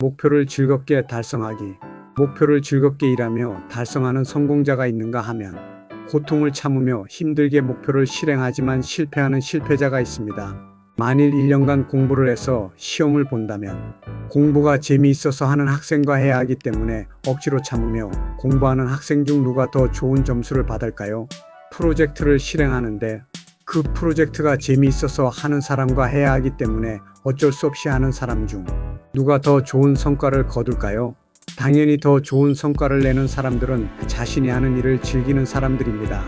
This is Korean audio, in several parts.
목표를 즐겁게 달성하기. 목표를 즐겁게 일하며 달성하는 성공자가 있는가 하면 고통을 참으며 힘들게 목표를 실행하지만 실패하는 실패자가 있습니다. 만일 1년간 공부를 해서 시험을 본다면 공부가 재미있어서 하는 학생과 해야 하기 때문에 억지로 참으며 공부하는 학생 중 누가 더 좋은 점수를 받을까요? 프로젝트를 실행하는데 그 프로젝트가 재미있어서 하는 사람과 해야 하기 때문에 어쩔 수 없이 하는 사람 중 누가 더 좋은 성과를 거둘까요? 당연히 더 좋은 성과를 내는 사람들은 자신이 하는 일을 즐기는 사람들입니다.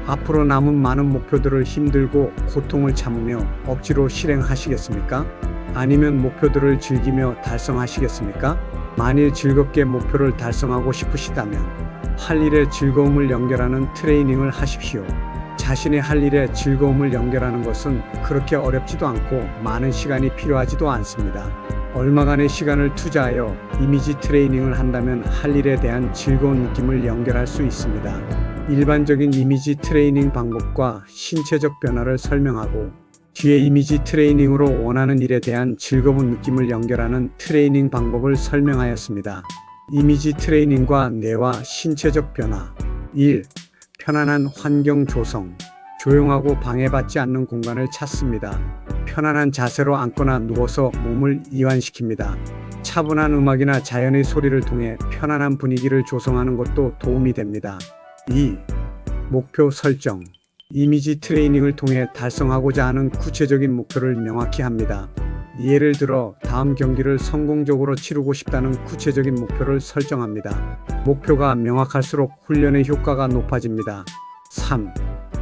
앞으로 남은 많은 목표들을 힘들고 고통을 참으며 억지로 실행하시겠습니까? 아니면 목표들을 즐기며 달성하시겠습니까? 만일 즐겁게 목표를 달성하고 싶으시다면 할 일에 즐거움을 연결하는 트레이닝을 하십시오. 자신의 할 일에 즐거움을 연결하는 것은 그렇게 어렵지도 않고 많은 시간이 필요하지도 않습니다. 얼마간의 시간을 투자하여 이미지 트레이닝을 한다면 할 일에 대한 즐거운 느낌을 연결할 수 있습니다. 일반적인 이미지 트레이닝 방법과 신체적 변화를 설명하고 뒤에 이미지 트레이닝으로 원하는 일에 대한 즐거운 느낌을 연결하는 트레이닝 방법을 설명하였습니다. 이미지 트레이닝과 뇌와 신체적 변화. 1. 편안한 환경 조성. 조용하고 방해받지 않는 공간을 찾습니다. 편안한 자세로 앉거나 누워서 몸을 이완시킵니다. 차분한 음악이나 자연의 소리를 통해 편안한 분위기를 조성하는 것도 도움이 됩니다. 2. 목표 설정. 이미지 트레이닝을 통해 달성하고자 하는 구체적인 목표를 명확히 합니다. 예를 들어 다음 경기를 성공적으로 치르고 싶다는 구체적인 목표를 설정합니다. 목표가 명확할수록 훈련의 효과가 높아집니다. 3.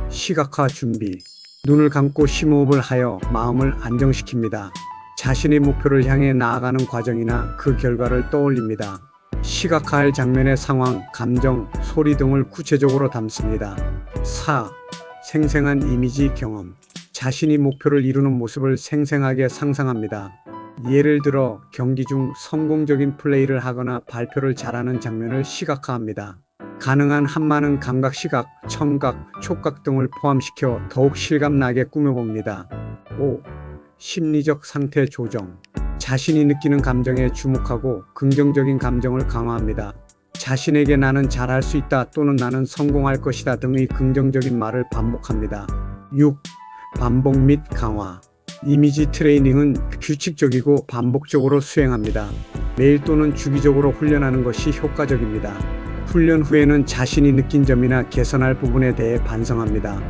시각화 준비. 눈을 감고 심호흡을 하여 마음을 안정시킵니다. 자신의 목표를 향해 나아가는 과정이나 그 결과를 떠올립니다. 시각화할 장면의 상황, 감정, 소리 등을 구체적으로 담습니다. 4. 생생한 이미지 경험. 자신이 목표를 이루는 모습을 생생하게 상상합니다. 예를 들어 경기 중 성공적인 플레이를 하거나 발표를 잘하는 장면을 시각화합니다. 가능한 한 많은 감각, 시각, 청각, 촉각 등을 포함시켜 더욱 실감나게 꾸며봅니다. 5. 심리적 상태 조정. 자신이 느끼는 감정에 주목하고 긍정적인 감정을 강화합니다. 자신에게 나는 잘할 수 있다 또는 나는 성공할 것이다 등의 긍정적인 말을 반복합니다. 6. 반복 및 강화. 이미지 트레이닝은 규칙적이고 반복적으로 수행합니다. 매일 또는 주기적으로 훈련하는 것이 효과적입니다. 훈련 후에는 자신이 느낀 점이나 개선할 부분에 대해 반성합니다.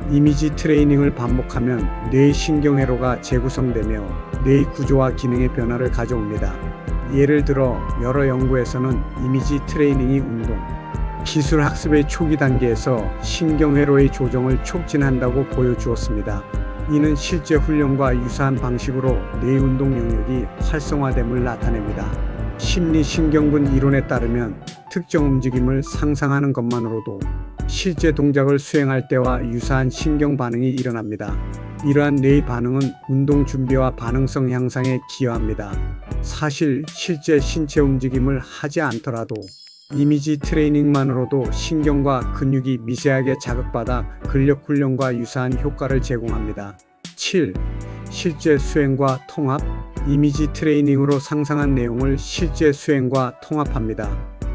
이미지 트레이닝을 반복하면 뇌의 신경회로가 재구성되며 뇌의 구조와 기능의 변화를 가져옵니다. 예를 들어 여러 연구에서는 이미지 트레이닝이 운동, 기술 학습의 초기 단계에서 신경회로의 조정을 촉진한다고 보여주었습니다. 이는 실제 훈련과 유사한 방식으로 뇌 운동 영역이 활성화됨을 나타냅니다. 심리신경군 이론에 따르면 특정 움직임을 상상하는 것만으로도 실제 동작을 수행할 때와 유사한 신경 반응이 일어납니다. 이러한 뇌의 반응은 운동 준비와 반응성 향상에 기여합니다. 사실 실제 신체 움직임을 하지 않더라도 이미지 트레이닝만으로도 신경과 근육이 미세하게 자극받아 근력 훈련과 유사한 효과를 제공합니다. 7. 실제 수행과 통합. 이미지 트레이닝으로 상상한 내용을 실제 수행과 통합합니다.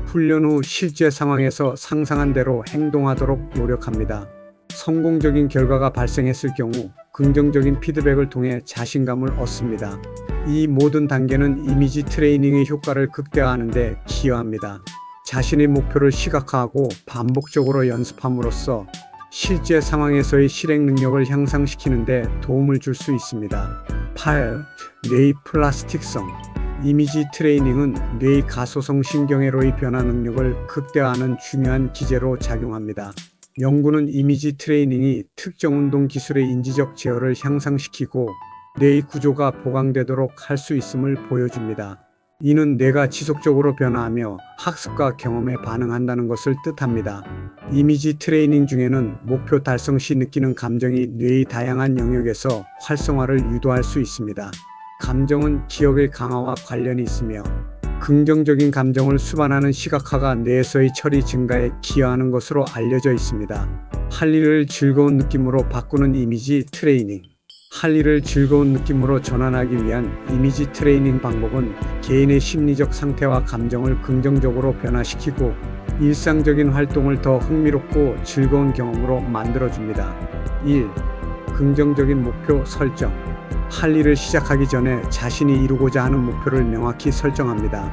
훈련 후 실제 상황에서 상상한 대로 행동하도록 노력합니다. 성공적인 결과가 발생했을 경우 긍정적인 피드백을 통해 자신감을 얻습니다. 이 모든 단계는 이미지 트레이닝의 효과를 극대화하는 데 기여합니다. 자신의 목표를 시각화하고 반복적으로 연습함으로써 실제 상황에서의 실행 능력을 향상시키는 데 도움을 줄 수 있습니다. 8. 뇌의 플라스틱성. 이미지 트레이닝은 뇌의 가소성 신경회로의 변화 능력을 극대화하는 중요한 기제로 작용합니다. 연구는 이미지 트레이닝이 특정 운동 기술의 인지적 제어를 향상시키고 뇌의 구조가 보강되도록 할 수 있음을 보여줍니다. 이는 뇌가 지속적으로 변화하며 학습과 경험에 반응한다는 것을 뜻합니다. 이미지 트레이닝 중에는 목표 달성 시 느끼는 감정이 뇌의 다양한 영역에서 활성화를 유도할 수 있습니다. 감정은 기억의 강화와 관련이 있으며 긍정적인 감정을 수반하는 시각화가 뇌에서의 처리 증가에 기여하는 것으로 알려져 있습니다. 할 일을 즐거운 느낌으로 바꾸는 이미지 트레이닝. 할 일을 즐거운 느낌으로 전환하기 위한 이미지 트레이닝 방법은 개인의 심리적 상태와 감정을 긍정적으로 변화시키고 일상적인 활동을 더 흥미롭고 즐거운 경험으로 만들어줍니다. 1. 긍정적인 목표 설정. 할 일을 시작하기 전에 자신이 이루고자 하는 목표를 명확히 설정합니다.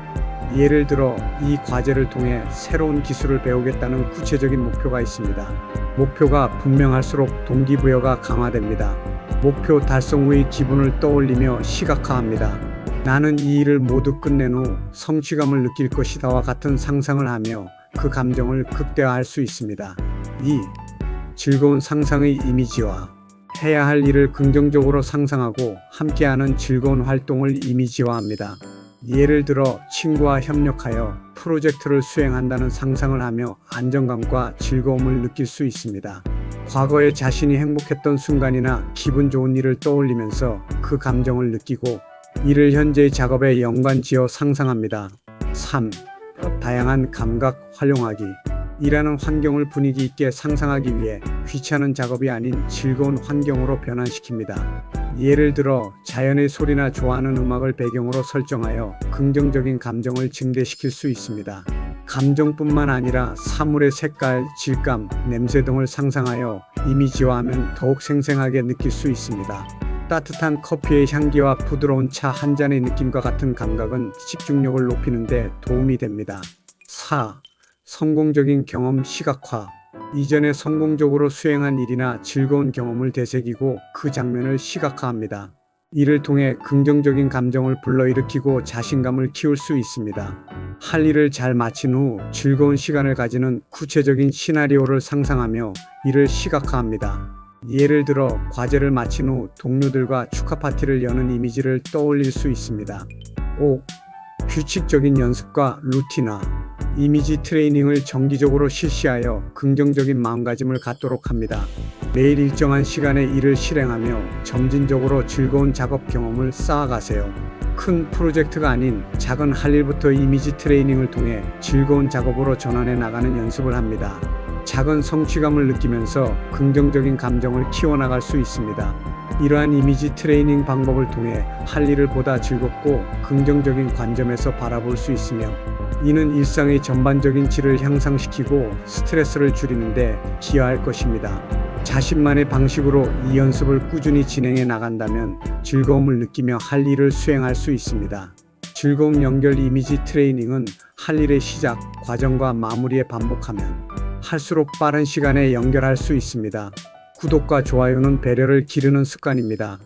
예를 들어 이 과제를 통해 새로운 기술을 배우겠다는 구체적인 목표가 있습니다. 목표가 분명할수록 동기부여가 강화됩니다. 목표 달성 후의 기분을 떠올리며 시각화합니다. 나는 이 일을 모두 끝낸 후 성취감을 느낄 것이다와 같은 상상을 하며 그 감정을 극대화할 수 있습니다. 2. 즐거운 상상의 이미지화. 해야 할 일을 긍정적으로 상상하고 함께하는 즐거운 활동을 이미지화합니다. 예를 들어 친구와 협력하여 프로젝트를 수행한다는 상상을 하며 안정감과 즐거움을 느낄 수 있습니다. 과거에 자신이 행복했던 순간이나 기분 좋은 일을 떠올리면서 그 감정을 느끼고 이를 현재의 작업에 연관지어 상상합니다. 3. 다양한 감각 활용하기. 일하는 환경을 분위기 있게 상상하기 위해 귀찮은 작업이 아닌 즐거운 환경으로 변환시킵니다. 예를 들어 자연의 소리나 좋아하는 음악을 배경으로 설정하여 긍정적인 감정을 증대시킬 수 있습니다. 감정뿐만 아니라 사물의 색깔, 질감, 냄새 등을 상상하여 이미지화하면 더욱 생생하게 느낄 수 있습니다. 따뜻한 커피의 향기와 부드러운 차 한 잔의 느낌과 같은 감각은 집중력을 높이는 데 도움이 됩니다. 4. 성공적인 경험 시각화. 이전에 성공적으로 수행한 일이나 즐거운 경험을 되새기고 그 장면을 시각화합니다. 이를 통해 긍정적인 감정을 불러일으키고 자신감을 키울 수 있습니다. 할 일을 잘 마친 후 즐거운 시간을 가지는 구체적인 시나리오를 상상하며 이를 시각화합니다. 예를 들어 과제를 마친 후 동료들과 축하 파티를 여는 이미지를 떠올릴 수 있습니다. 5. 규칙적인 연습과 루틴화. 이미지 트레이닝을 정기적으로 실시하여 긍정적인 마음가짐을 갖도록 합니다. 매일 일정한 시간에 일을 실행하며 점진적으로 즐거운 작업 경험을 쌓아가세요. 큰 프로젝트가 아닌 작은 할 일부터 이미지 트레이닝을 통해 즐거운 작업으로 전환해 나가는 연습을 합니다. 작은 성취감을 느끼면서 긍정적인 감정을 키워나갈 수 있습니다. 이러한 이미지 트레이닝 방법을 통해 할 일을 보다 즐겁고 긍정적인 관점에서 바라볼 수 있으며 이는 일상의 전반적인 질을 향상시키고 스트레스를 줄이는 데 기여할 것입니다. 자신만의 방식으로 이 연습을 꾸준히 진행해 나간다면 즐거움을 느끼며 할 일을 수행할 수 있습니다. 즐거움 연결 이미지 트레이닝은 할 일의 시작, 과정과 마무리에 반복하면 할수록 빠른 시간에 연결할 수 있습니다. 구독과 좋아요는 배려를 기르는 습관입니다.